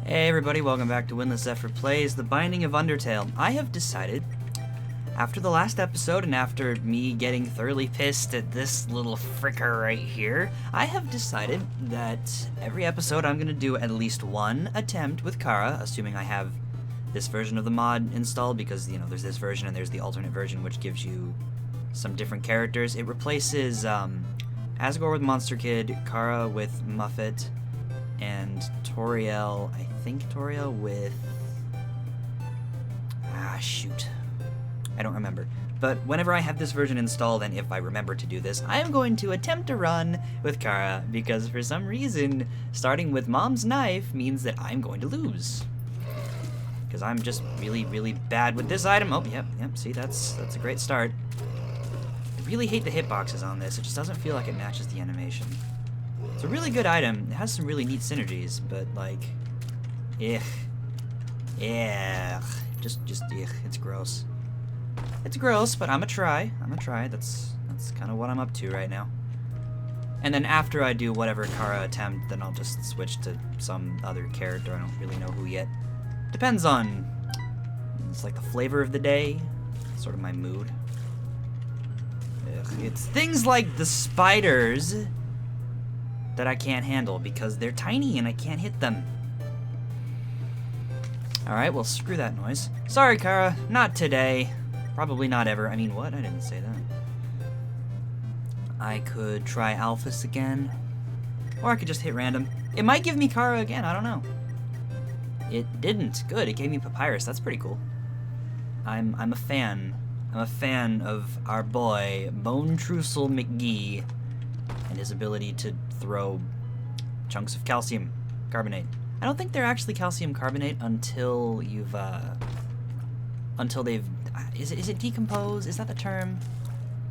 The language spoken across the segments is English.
Hey everybody, welcome back to Winless Effort Plays The Binding of Undertale. I have decided, after the last episode and after me getting thoroughly pissed at this little fricker right here, I have decided that every episode I'm going to do at least one attempt with Kara, assuming I have this version of the mod installed, because, you know, there's this version and there's the alternate version which gives you some different characters. It replaces Asgore with Monster Kid, Kara with Muffet, and Toriel, I think Toriel with... shoot. I don't remember. But whenever I have this version installed, and if I remember to do this, I am going to attempt to run with Kara, because for some reason, starting with Mom's Knife means that I'm going to lose. Because I'm just really, really bad with this item. Oh, yep, see, that's a great start. I really hate the hitboxes on this. It just doesn't feel like it matches the animation. It's a really good item. It has some really neat synergies, but like, ugh. Just ugh. It's gross. It's gross, but I'ma try. That's kind of what I'm up to right now. And then after I do whatever Kara attempt, then I'll just switch to some other character. I don't really know who yet. Depends on, it's like the flavor of the day, sort of my mood. Ugh. It's things like the spiders that I can't handle because they're tiny and I can't hit them. Alright, well, screw that noise. Sorry, Kara, not today. Probably not ever. I mean, what? I didn't say that. I could try Alphys again. Or I could just hit random. It might give me Kara again, I don't know. It didn't. Good, it gave me Papyrus. That's pretty cool. I'm a fan. I'm a fan of our boy, Bone Trussel McGee, and his ability to throw chunks of calcium carbonate. I don't think they're actually calcium carbonate until you've, until they've, is it decompose? Is that the term?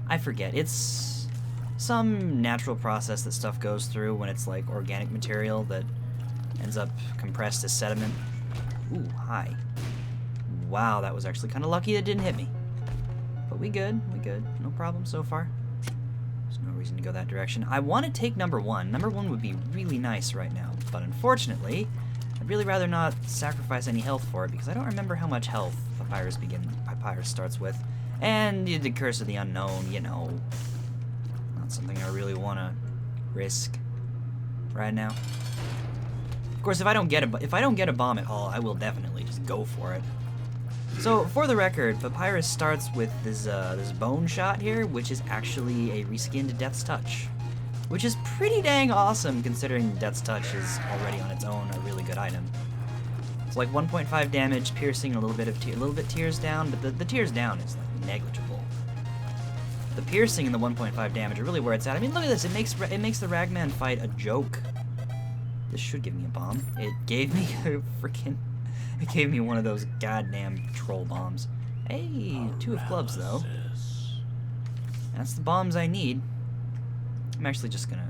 I forget. It's some natural process that stuff goes through when it's like organic material that ends up compressed as sediment. Ooh, hi. Wow, that was actually kind of lucky it didn't hit me. But we good. No problem so far. There's no reason to go that direction. I want to take number one. Number one would be really nice right now, but unfortunately, I'd really rather not sacrifice any health for it because I don't remember how much health Papyrus starts with. And the Curse of the Unknown, you know, not something I really want to risk right now. Of course, if I don't get a bomb at all, I will definitely just go for it. So, for the record, Papyrus starts with this bone shot here, which is actually a reskinned Death's Touch, which is pretty dang awesome considering Death's Touch is already on its own a really good item. It's like 1.5 damage, piercing, a little bit tears down, but the tears down is like negligible. The piercing and the 1.5 damage are really where it's at. I mean, look at this. It makes the Ragman fight a joke. This should give me a bomb. It gave me a freaking... It gave me one of those goddamn troll bombs. Hey, 2 of clubs, though. That's the bombs I need. I'm just gonna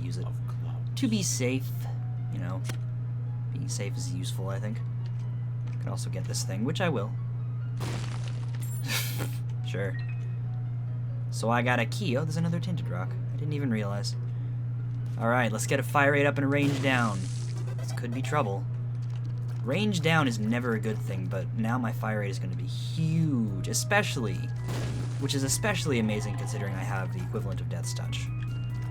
use it. To be safe, you know. Being safe is useful, I think. I could also get this thing, which I will. Sure. So I got a key. Oh, there's another tinted rock. I didn't even realize. Alright, let's get a fire rate up and a range down. This could be trouble. Range down is never a good thing, but now my fire rate is going to be huge, which is especially amazing considering I have the equivalent of Death's Touch.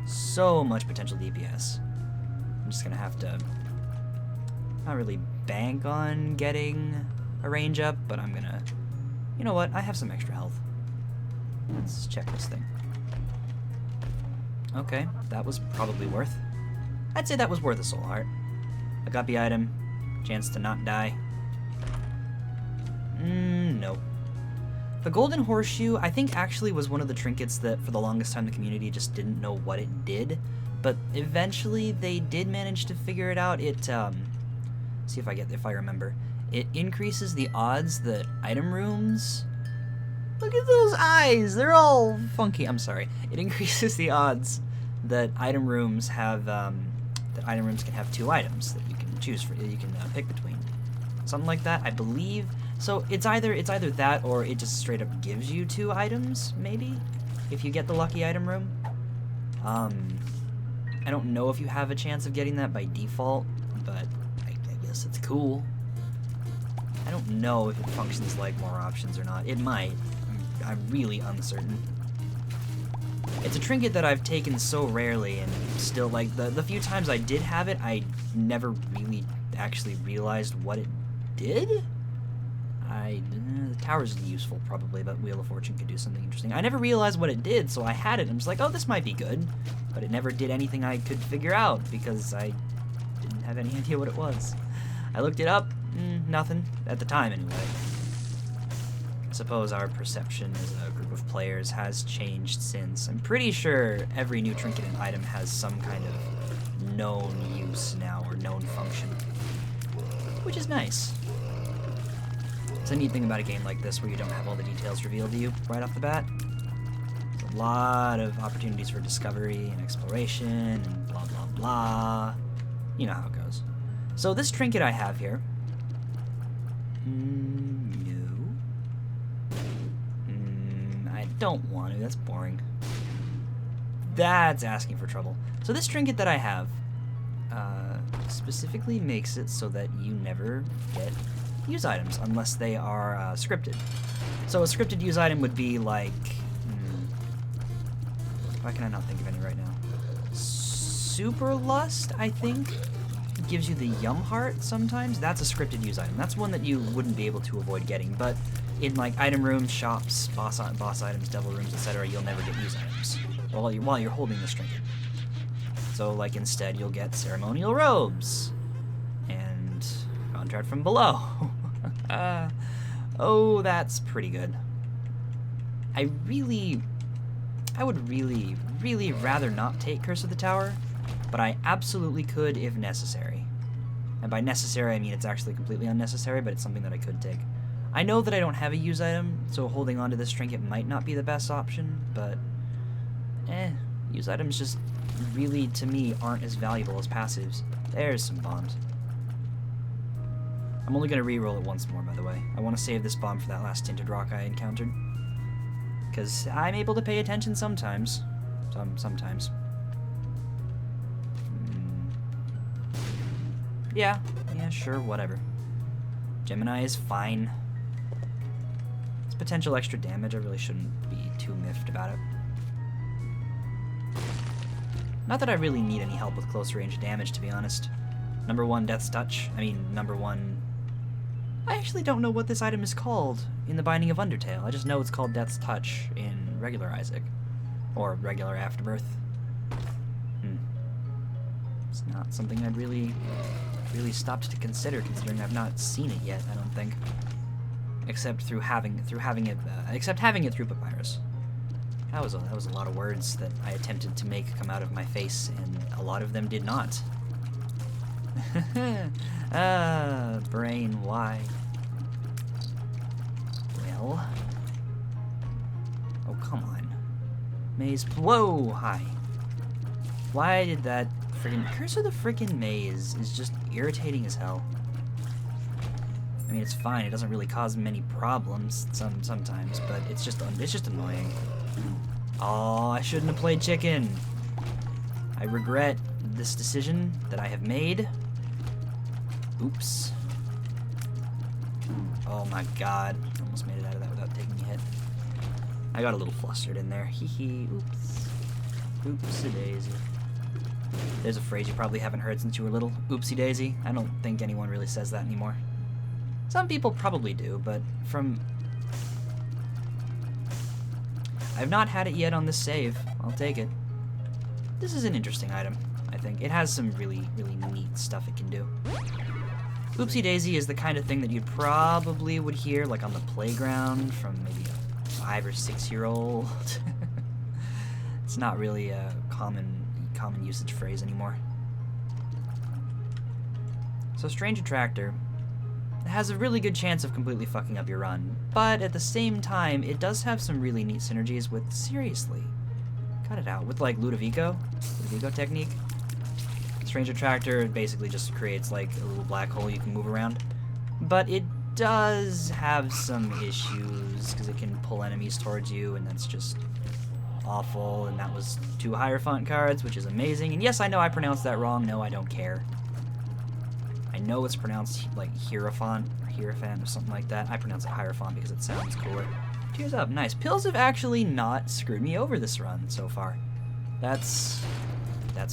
So much potential DPS. I'm just going to have to not really bank on getting a range up, but I'm going to, you know what, I have some extra health. Let's check this thing. Okay, that was probably worth. I'd say that was worth a soul heart. I got the item. Chance to not die. Nope. The golden horseshoe, I think, actually was one of the trinkets that for the longest time the community just didn't know what it did, but eventually they did manage to figure it out. It see if I remember. It increases the odds that item rooms... Look at those eyes! They're all funky. I'm sorry. It increases the odds that item rooms have can have 2 items that you can choose for. You can pick between. Something like that, I believe. So it's either that or it just straight up gives you 2 items, maybe, if you get the lucky item room. I don't know if you have a chance of getting that by default, but I this. It's cool. I don't know if it functions like more options or not. It might. I'm really uncertain. It's a trinket that I've taken so rarely, and still, like, the few times I did have it, I never really actually realized what it did? The tower's useful, probably, but Wheel of Fortune could do something interesting. I never realized what it did, so I had it, and I was like, oh, this might be good. But it never did anything I could figure out, because I didn't have any idea what it was. I looked it up, nothing. At the time, anyway. I suppose our perception as a group of players has changed since. I'm pretty sure every new trinket and item has some kind of known use now, or known function. Which is nice. It's a neat thing about a game like this where you don't have all the details revealed to you right off the bat. There's a lot of opportunities for discovery and exploration and blah blah blah. You know how it goes. So this trinket I have here... I don't want to, that's boring. That's asking for trouble. So this trinket that I have specifically makes it so that you never get use items unless they are scripted. So a scripted use item would be like... why can I not think of any right now? Super Lust, I think, gives you the Yum Heart sometimes. That's a scripted use item. That's one that you wouldn't be able to avoid getting, but in like item rooms, shops, boss items, devil rooms, etc., you'll never get use items while you're holding this trinket. So like instead you'll get ceremonial robes and contract from below. Oh, that's pretty good. I would really rather not take Curse of the Tower, but I absolutely could if necessary. And by necessary, I mean it's actually completely unnecessary, but it's something that I could take. I know that I don't have a use item, so holding onto this trinket might not be the best option, but use items just really, to me, aren't as valuable as passives. There's some bombs. I'm only going to re-roll it once more, by the way. I want to save this bomb for that last tinted rock I encountered. Because I'm able to pay attention sometimes. Sometimes. Yeah, sure, whatever. Gemini is fine. It's potential extra damage. I really shouldn't be too miffed about it. Not that I really need any help with close range damage, to be honest. Number 1, Death's Touch. Number 1... I actually don't know what this item is called in the Binding of Undertale. I just know it's called Death's Touch in regular Isaac. Or regular Afterbirth. It's not something I'd really stopped to consider, considering I've not seen it yet, I don't think. Except through having it through Papyrus. That was a lot of words that I attempted to make come out of my face, and a lot of them did not. Brain, why? Well... oh, come on. Maze... whoa, hi. Why did that friggin... Curse of the frickin' Maze is just irritating as hell. I mean, it's fine. It doesn't really cause many problems sometimes, but it's just annoying. Oh, I shouldn't have played chicken. I regret this decision that I have made. Oops. Oh my god. Almost made it out of that without taking a hit. I got a little flustered in there. Hee hee. Oops. Oopsie-daisy. There's a phrase you probably haven't heard since you were little. Oopsie-daisy. I don't think anyone really says that anymore. Some people probably do, but from... I've not had it yet on this save. I'll take it. This is an interesting item, I think. It has some really neat stuff it can do. Oopsie Daisy is the kind of thing that you probably would hear like on the playground from maybe a 5 or 6-year-old. It's not really a common usage phrase anymore. So Strange Attractor has a really good chance of completely fucking up your run, but at the same time, it does have some really neat synergies with, seriously, cut it out, with like Ludovico technique. Strange Attractor basically just creates like a little black hole you can move around, but it does have some issues because it can pull enemies towards you, and that's just awful. And that was 2 higher font cards, which is amazing. And yes, I know I pronounced that wrong. No, I don't care. I know it's pronounced like Hierophant or Hierophant or something like that. I pronounce it Hierophant because it sounds cooler. Tears up, nice. Pills have actually not screwed me over this run so far. That's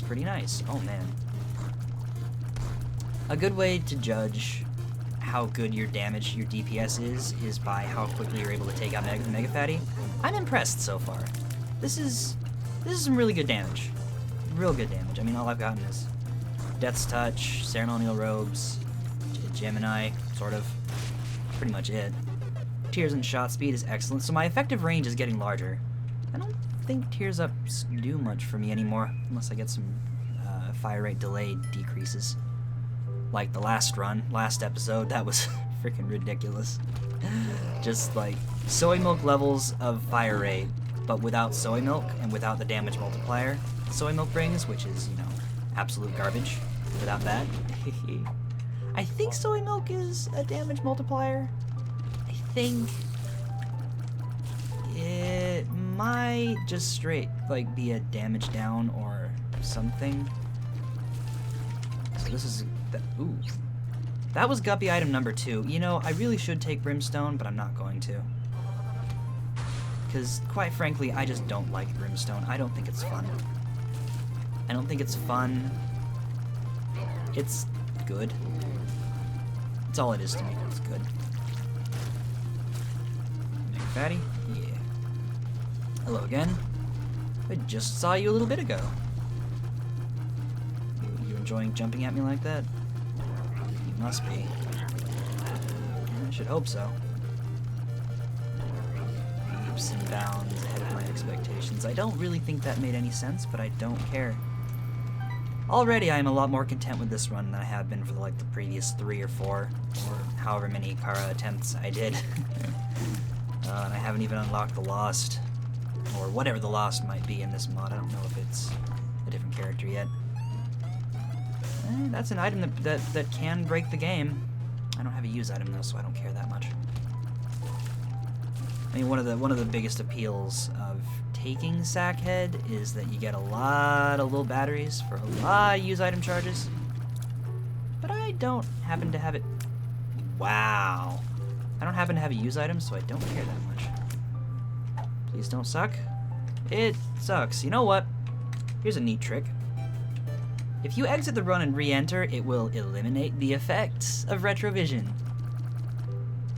pretty nice. Oh man. A good way to judge how good your damage, your DPS is by how quickly you're able to take out Mega Fatty. I'm impressed so far. This is some really good damage. Real good damage. I mean, all I've gotten is Death's Touch, Ceremonial Robes, Gemini, sort of. Pretty much it. Tears and shot speed is excellent, so my effective range is getting larger. I don't think Tears Up do much for me anymore, unless I get some fire rate delay decreases. Like the last run, last episode, that was freaking ridiculous. Just like soy milk levels of fire rate, but without soy milk and without the damage multiplier soy milk brings, which is, you know, absolute garbage without that. I think soy milk is a damage multiplier. I think it might just straight like be a damage down or something. So this is ooh. That was Guppy item number 2. You know, I really should take Brimstone, but I'm not going to. Because, quite frankly, I just don't like Brimstone. I don't think it's fun. I don't think it's fun. It's good. It's all it is to me. It's good. Big fatty? Yeah. Hello again. I just saw you a little bit ago. You enjoying jumping at me like that? You must be. I should hope so. Leaps and bounds ahead of my expectations. I don't really think that made any sense, but I don't care. Already I am a lot more content with this run than I have been for the previous 3 or 4, or however many Kara attempts I did. And I haven't even unlocked the Lost, or whatever the Lost might be in this mod. I don't know if it's a different character yet. That's an item that can break the game. I don't have a use item though, so I don't care that much. I mean, one of the biggest appeals of taking Sackhead is that you get a lot of little batteries for a lot of use item charges. But I don't happen to have it. Wow. I don't happen to have a use item, so I don't care that much. Please don't suck. It sucks. You know what? Here's a neat trick. If you exit the run and re-enter, it will eliminate the effects of retrovision.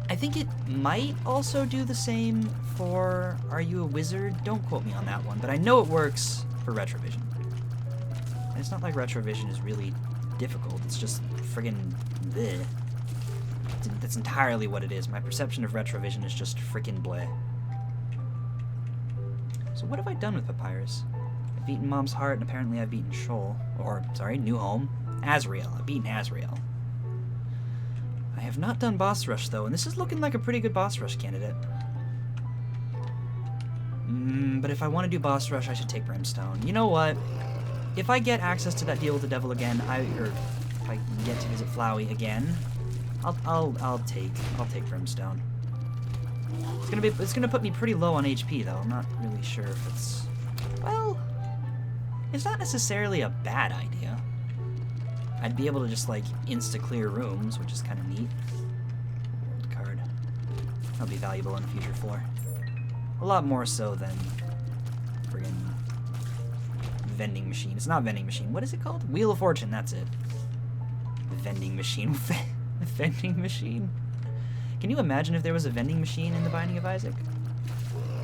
I think it might also do the same for Are You a Wizard? Don't quote me on that one, but I know it works for retrovision. And it's not like retrovision is really difficult, it's just friggin' bleh. That's entirely what it is. My perception of retrovision is just frickin' bleh. So what have I done with Papyrus? I've beaten Mom's Heart, and apparently I've beaten Shoal. Or, sorry, New Home. Azrael. I've beaten Azrael. I have not done Boss Rush, though, and this is looking like a pretty good Boss Rush candidate. But if I want to do Boss Rush, I should take Brimstone. You know what? If I get access to that deal with the devil again, or if I get to visit Flowey again, I'll take Brimstone. It's gonna put me pretty low on HP, though. I'm not really sure if it's... Well, it's not necessarily a bad idea. I'd be able to just, insta-clear rooms, which is kind of neat. World card. That'll be valuable on a future floor. A lot more so than friggin' vending machine. It's not vending machine. What is it called? Wheel of Fortune, that's it. Vending machine. Vending machine? Can you imagine if there was a vending machine in The Binding of Isaac?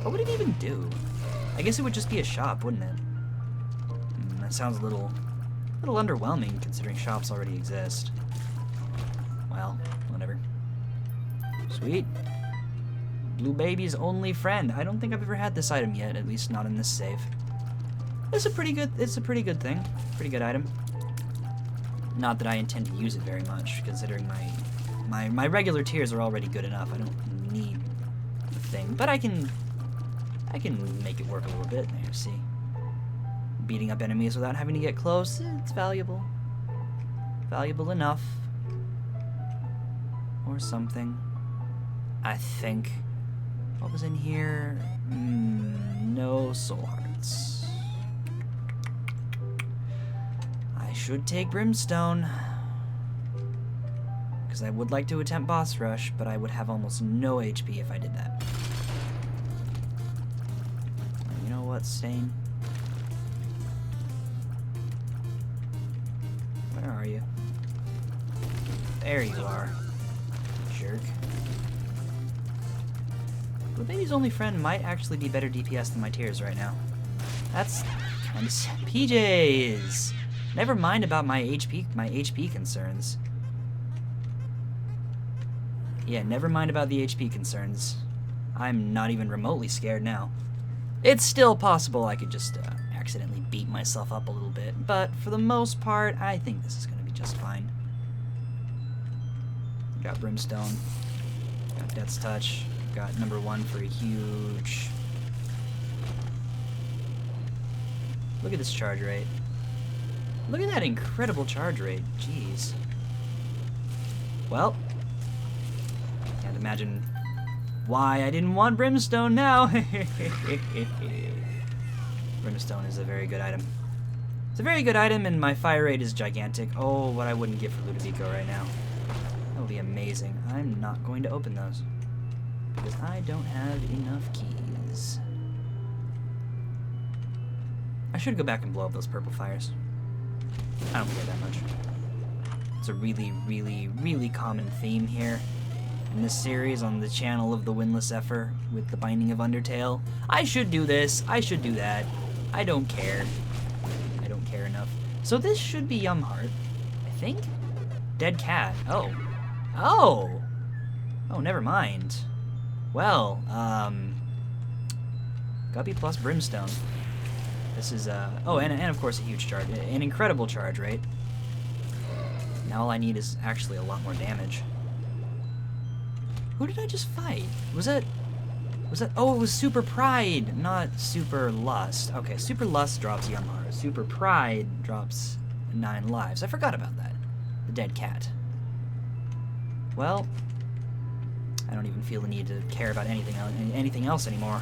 What would it even do? I guess it would just be a shop, wouldn't it? That sounds a little underwhelming, considering shops already exist. Well, whatever. Sweet. Blue Baby's only friend. I don't think I've ever had this item yet, at least not in this save. It's a pretty good thing. Pretty good item. Not that I intend to use it very much, considering my regular tiers are already good enough. I don't need the thing, but I can make it work a little bit. There, see. Beating up enemies without having to get close, it's valuable. Valuable enough. Or something. I think. What was in here? No soul hearts. I should take Brimstone. Because I would like to attempt boss rush, but I would have almost no HP if I did that. You know what, Stain? Where are you? There you are. Jerk. Blue Baby's only friend might actually be better DPS than my tears right now. That's kind of PJs. Never mind about my HP concerns. Yeah, never mind about the HP concerns. I'm not even remotely scared now. It's still possible I could just accidentally beat myself up a little bit, but for the most part, I think this is going to be just fine. Got Brimstone. Got Death's Touch. Got number 1 for a huge... Look at this charge rate. Look at that incredible charge rate. Jeez. Well, can't imagine why I didn't want Brimstone now. Brimstone is a very good item. It's a very good item, and my fire rate is gigantic. Oh, what I wouldn't give for Ludovico right now. That would be amazing. I'm not going to open those because I don't have enough keys. I should go back and blow up those purple fires. I don't care that much. It's a really, really, really common theme here in this series on the channel of the Windless Effer with the Binding of Undertale. I should do this. I should do that. I don't care. I don't care enough. So this should be Yumheart, I think? Dead cat. Oh. Oh! Oh, never mind. Well, Guppy plus Brimstone. This is, oh, and of course a huge charge. An incredible charge rate. Now all I need is actually a lot more damage. Who did I just fight? Was that, oh, it was Super Pride, not Super Lust. Okay, Super Lust drops Yumheart. Super Pride drops 9 lives. I forgot about that. The dead cat. Well, I don't even feel the need to care about anything else anymore.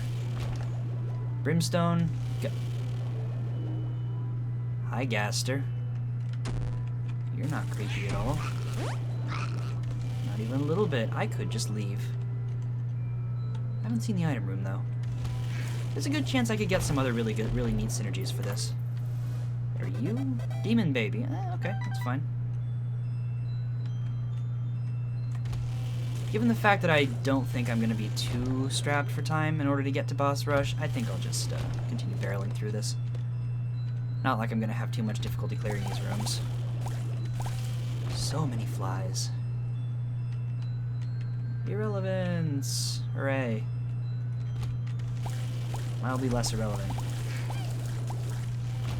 Brimstone, go. Hi, Gaster. You're not creepy at all. Not even a little bit. I could just leave. I haven't seen the item room, though. There's a good chance I could get some other really good, really neat synergies for this. What are you? Demon Baby. Okay, that's fine. Given the fact that I don't think I'm going to be too strapped for time in order to get to boss rush, I think I'll just continue barreling through this. Not like I'm going to have too much difficulty clearing these rooms. So many flies. Irrelevance! Hooray. Mildly less irrelevant.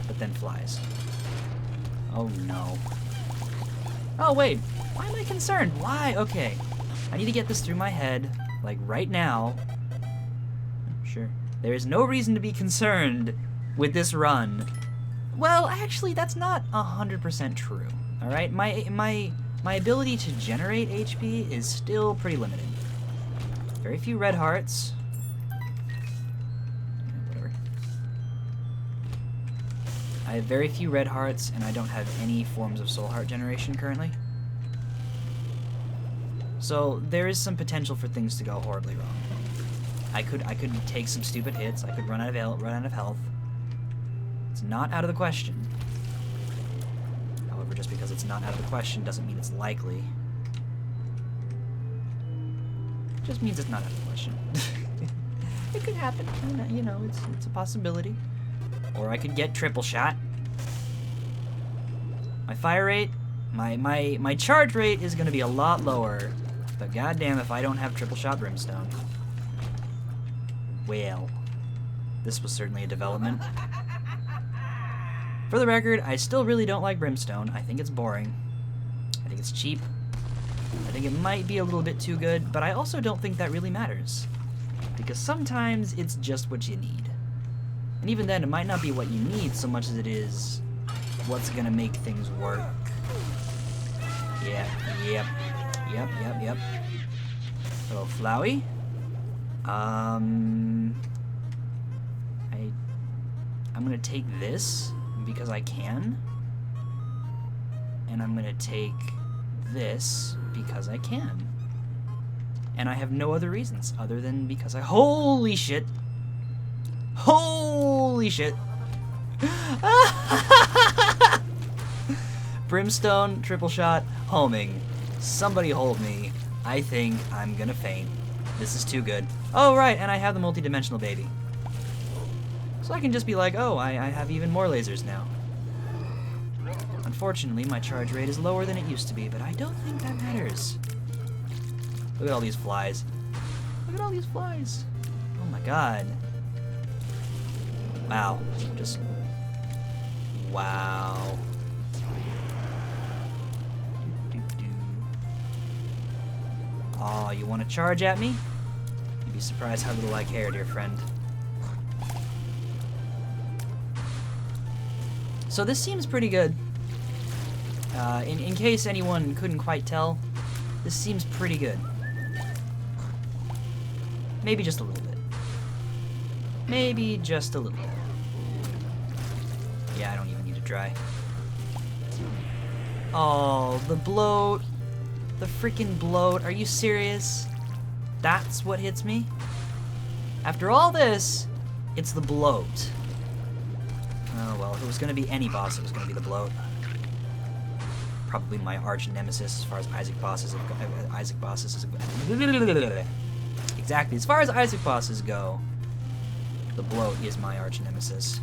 But then flies. Oh no. Oh wait, why am I concerned? Why? Okay. I need to get this through my head, like right now. Sure. There is no reason to be concerned with this run. Well, actually, that's not 100% true. All right, my ability to generate HP is still pretty limited. Very few red hearts. Whatever. I have very few red hearts, and I don't have any forms of soul heart generation currently. So there is some potential for things to go horribly wrong. I could take some stupid hits. I could run out of health. It's not out of the question. However, just because it's not out of the question doesn't mean it's likely. It just means it's not out of the question. It could happen. You know, it's a possibility. Or I could get triple shot. My fire rate, my charge rate is going to be a lot lower. But goddamn if I don't have triple shot Brimstone. Well, this was certainly a development. For the record, I still really don't like Brimstone. I think it's boring. I think it's cheap. I think it might be a little bit too good, but I also don't think that really matters. Because sometimes it's just what you need. And even then, it might not be what you need so much as it is what's gonna make things work. Yep. Hello, Flowey. I'm gonna take this because I can. And I'm gonna take this because I can. And I have no other reasons other than because I... Holy shit! Holy shit! Brimstone, triple shot, homing. Somebody hold me. I think I'm gonna faint. This is too good. Oh, right, and I have the multi-dimensional baby. So I can just be like, oh, I have even more lasers now. Unfortunately, my charge rate is lower than it used to be, but I don't think that matters. Look at all these flies. Look at all these flies. Oh my god. Wow. Just... Wow. Oh, you want to charge at me? You'd be surprised how little I care, dear friend. So this seems pretty good. In case anyone couldn't quite tell, this seems pretty good. Maybe just a little bit. Maybe just a little bit. Yeah, I don't even need to try. Oh, the bloat. The freaking bloat. Are you serious? That's what hits me? After all this, it's the bloat. Oh, well, if it was going to be any boss, it was going to be the bloat. Probably my arch nemesis as far as Isaac bosses Exactly. As far as Isaac bosses go, the bloat is my arch nemesis.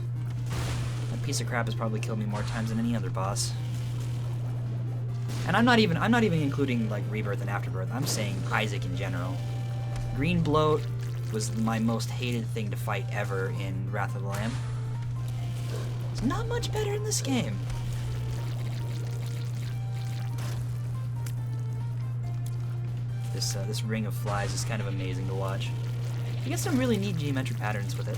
That piece of crap has probably killed me more times than any other boss. And I'm not even including like Rebirth and Afterbirth. I'm saying Isaac in general. Green bloat was my most hated thing to fight ever in Wrath of the Lamb. It's not much better in this game. This ring of flies is kind of amazing to watch. You get some really neat geometric patterns with it.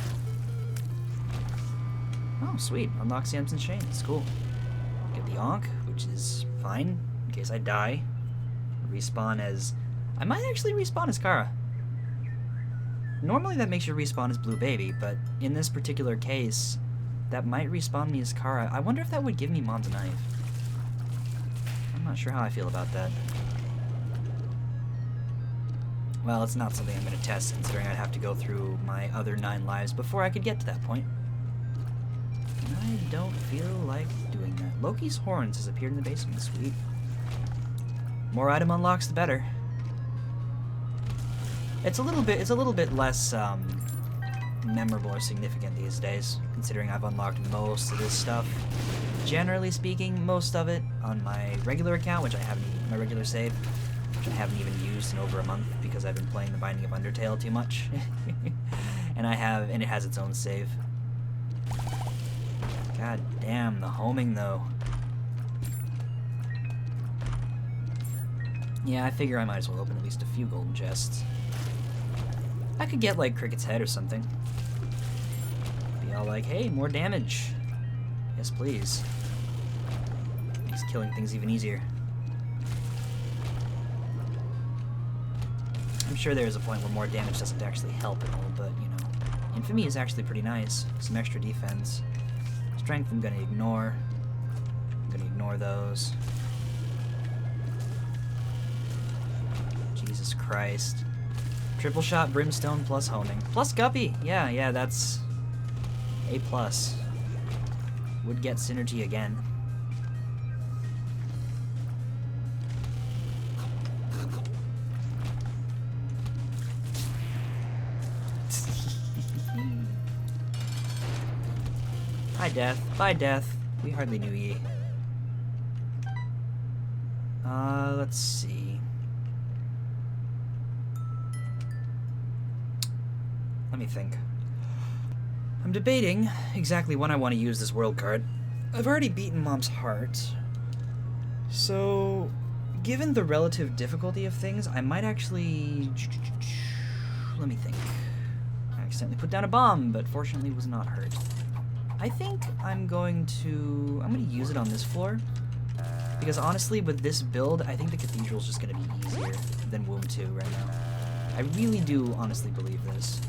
Oh, sweet. Unlock Samson's Chain. It's cool. Get the Ankh, which is fine in case I die. Respawn as... I might actually respawn as Kara. Normally that makes you respawn as Blue Baby, but in this particular case, that might respawn me as Kara. I wonder if that would give me Mom's Knife. I'm not sure how I feel about that. Well, it's not something I'm going to test, considering I'd have to go through my other 9 lives before I could get to that point. And I don't feel like doing that. Loki's horns has appeared in the basement. Sweet. More item unlocks, the better. It's a little bit less memorable or significant these days, considering I've unlocked most of this stuff. Generally speaking, most of it on my regular account, which I haven't, my regular save, which I haven't even used in over a month because I've been playing the Binding of Undertale too much. and it has its own save. God damn, the homing though. Yeah, I figure I might as well open at least a few golden chests. I could get like Cricket's head or something. Be all like, hey, more damage. Yes, please. Makes killing things even easier. I'm sure there is a point where more damage doesn't actually help at all, but, you know. Infamy is actually pretty nice. Some extra defense. Strength I'm gonna ignore. I'm gonna ignore those. Jesus Christ. Triple shot, Brimstone, plus homing. Plus Guppy! Yeah, that's... A+. Would get synergy again. Bye, Death. Bye, Death. We hardly knew ye. Let's see. Let me think. I'm debating exactly when I want to use this world card. I've already beaten Mom's heart. So, given the relative difficulty of things, I might actually... Let me think. I accidentally put down a bomb, but fortunately was not hurt. I think I'm going to use it on this floor, because honestly, with this build, I think the Cathedral's just going to be easier than Womb 2 right now. I really do honestly believe this.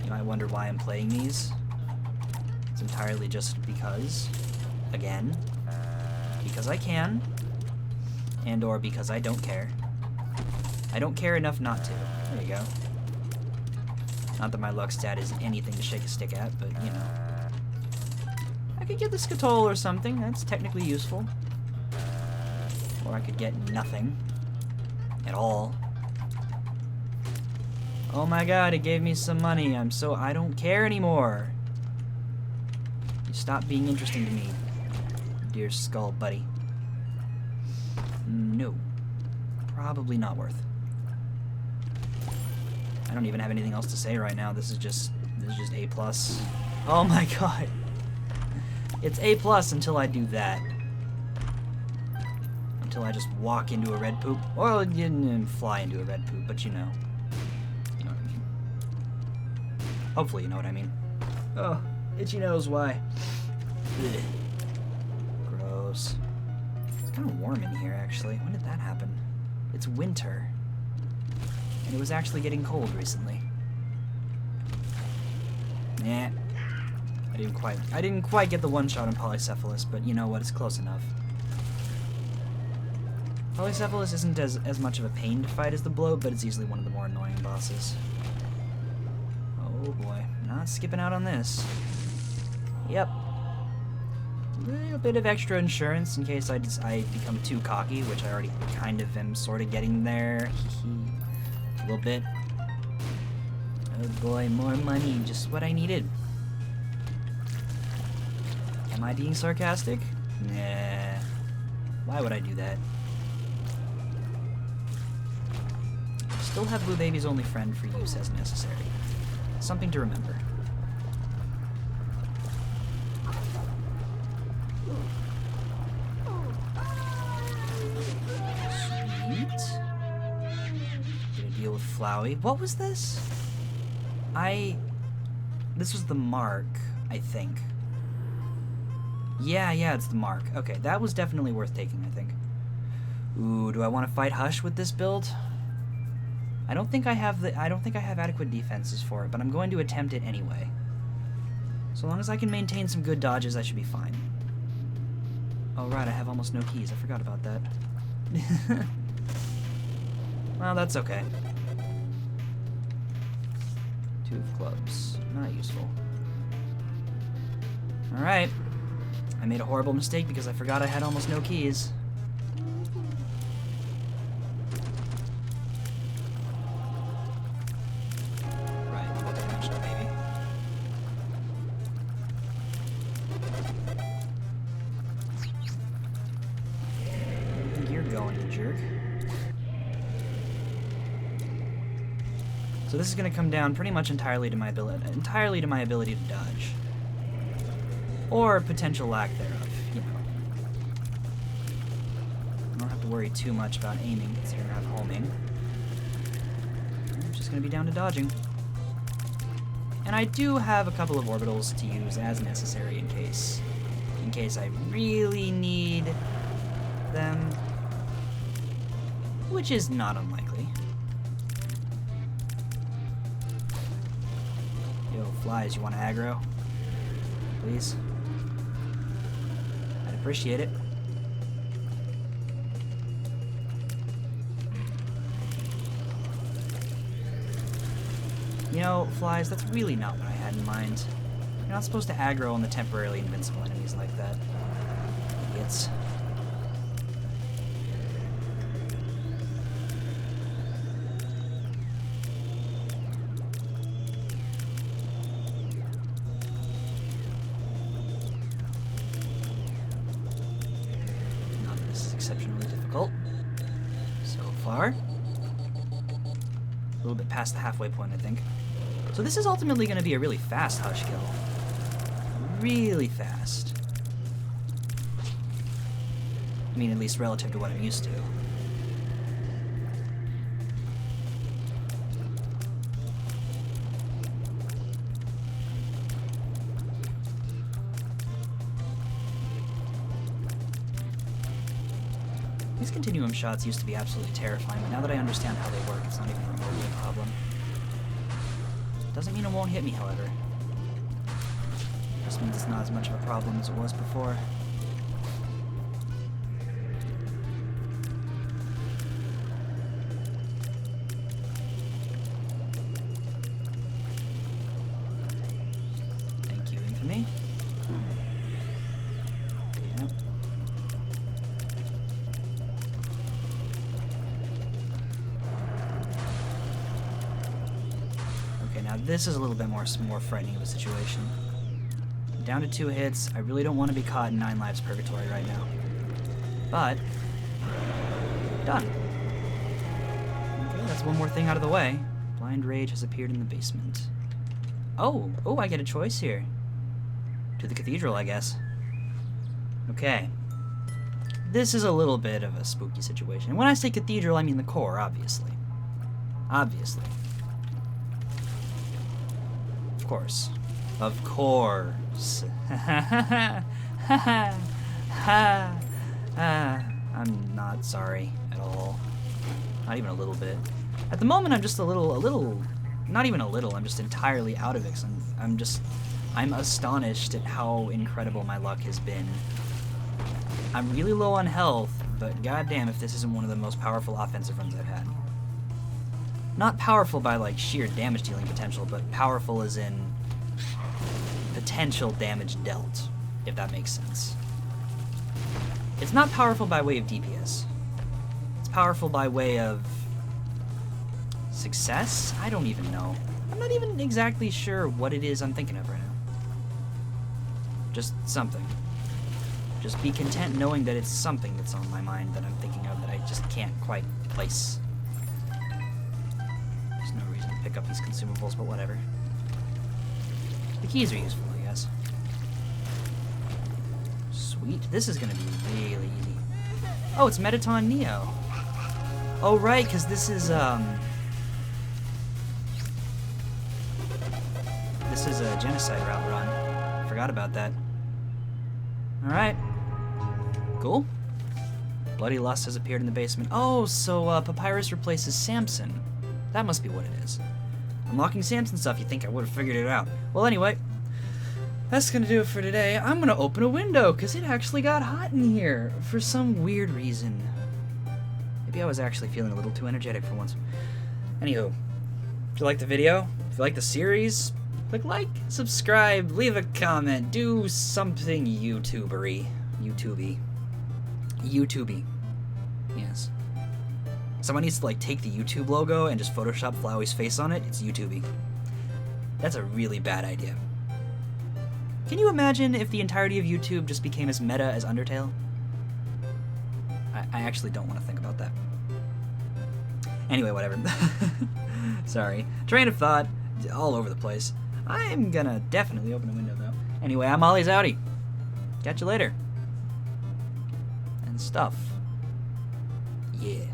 You might wonder why I'm playing these. It's entirely just because, again, because I can, and or because I don't care. I don't care enough not to. There you go. Not that my luck stat is anything to shake a stick at, but, you know. I could get the Scutole or something. That's technically useful. Or I could get nothing. At all. Oh my god, it gave me some money. I don't care anymore. You stop being interesting to me, dear skull buddy. No. Probably not worth. I don't even have anything else to say right now. This is just A+. Oh my god. It's A+ until I do that. Until I just walk into a red poop. Or fly into a red poop, but you know. You know what I mean. Hopefully you know what I mean. Oh, itchy nose, why? Ugh. Gross. It's kind of warm in here, actually. When did that happen? It's winter. And it was actually getting cold recently. Nah. I didn't quite get the one-shot on Polycephalus, but you know what, it's close enough. Polycephalus isn't as much of a pain to fight as the Bloat, but it's easily one of the more annoying bosses. Oh boy, not skipping out on this. Yep. A little bit of extra insurance in case I become too cocky, which I already kind of am sort of getting there. A little bit. Oh boy, more money, just what I needed. Am I being sarcastic? Nah. Why would I do that? Still have Blue Baby's only friend for use as necessary. Something to remember. Sweet. Gonna deal with Flowey. What was this? This was the mark, I think. Yeah, it's the mark. Okay, that was definitely worth taking, I think. Ooh, do I want to fight Hush with this build? I don't think I have adequate defenses for it, but I'm going to attempt it anyway. So long as I can maintain some good dodges, I should be fine. Oh right, I have almost no keys. I forgot about that. Well, that's okay. 2 of clubs. Not useful. Alright. I made a horrible mistake because I forgot I had almost no keys. Right, multi-dimensional baby. Where do you think you're going, you jerk? So this is going to come down pretty much entirely to my ability to dodge. Or potential lack thereof, you know. I don't have to worry too much about aiming, considering I have homing. I'm just gonna be down to dodging. And I do have a couple of orbitals to use as necessary in case I really need them. Which is not unlikely. Yo, flies, you wanna aggro? Please? Appreciate it. You know, flies, that's really not what I had in mind. You're not supposed to aggro on the temporarily invincible enemies like that. Idiots. Exceptionally difficult so far. A little bit past the halfway point, I think. So this is ultimately going to be a really fast Hush kill. Really fast. I mean, at least relative to what I'm used to. These continuum shots used to be absolutely terrifying, but now that I understand how they work, it's not even remotely a problem. Doesn't mean it won't hit me, however. Just means it's not as much of a problem as it was before. this is a little bit more frightening of a situation. Down to 2 hits. I really don't want to be caught in 9 lives purgatory right now. But, done. Okay, that's one more thing out of the way. Blind Rage has appeared in the basement. Oh, I get a choice here. To the cathedral, I guess. Okay. This is a little bit of a spooky situation. And when I say cathedral, I mean the core, obviously. Obviously. Of course. Of course. I'm not sorry at all. Not even a little bit. At the moment, I'm just a little, not even a little, I'm just entirely out of it. 'Cause I'm astonished at how incredible my luck has been. I'm really low on health, but goddamn if this isn't one of the most powerful offensive runs I've had. Not powerful by, like, sheer damage dealing potential, but powerful as in potential damage dealt, if that makes sense. It's not powerful by way of DPS. It's powerful by way of success? I don't even know. I'm not even exactly sure what it is I'm thinking of right now. Just something. Just be content knowing that it's something that's on my mind that I'm thinking of that I just can't quite place. There's no reason to pick up these consumables, but whatever. The keys are useful, I guess. Sweet. This is gonna be really easy. Oh, it's Metaton Neo. Oh, right, because this is a genocide route run. Forgot about that. Alright. Cool. Bloody Lust has appeared in the basement. Oh, so Papyrus replaces Samson. That must be what it is. Unlocking Samson stuff, you'd think I would have figured it out. Well, anyway, that's gonna do it for today. I'm gonna open a window, because it actually got hot in here for some weird reason. Maybe I was actually feeling a little too energetic for once. Anywho, if you like the video, if you like the series, click like, subscribe, leave a comment, do something YouTubery. YouTubey. Yes. Someone needs to, like, take the YouTube logo and just Photoshop Flowey's face on it. It's YouTubey. That's a really bad idea. Can you imagine if the entirety of YouTube just became as meta as Undertale? I actually don't want to think about that. Anyway, whatever. Sorry. Train of thought all over the place. I'm gonna definitely open a window, though. Anyway, I'm Ollie's Outie. Catch you later. And stuff. Yeah.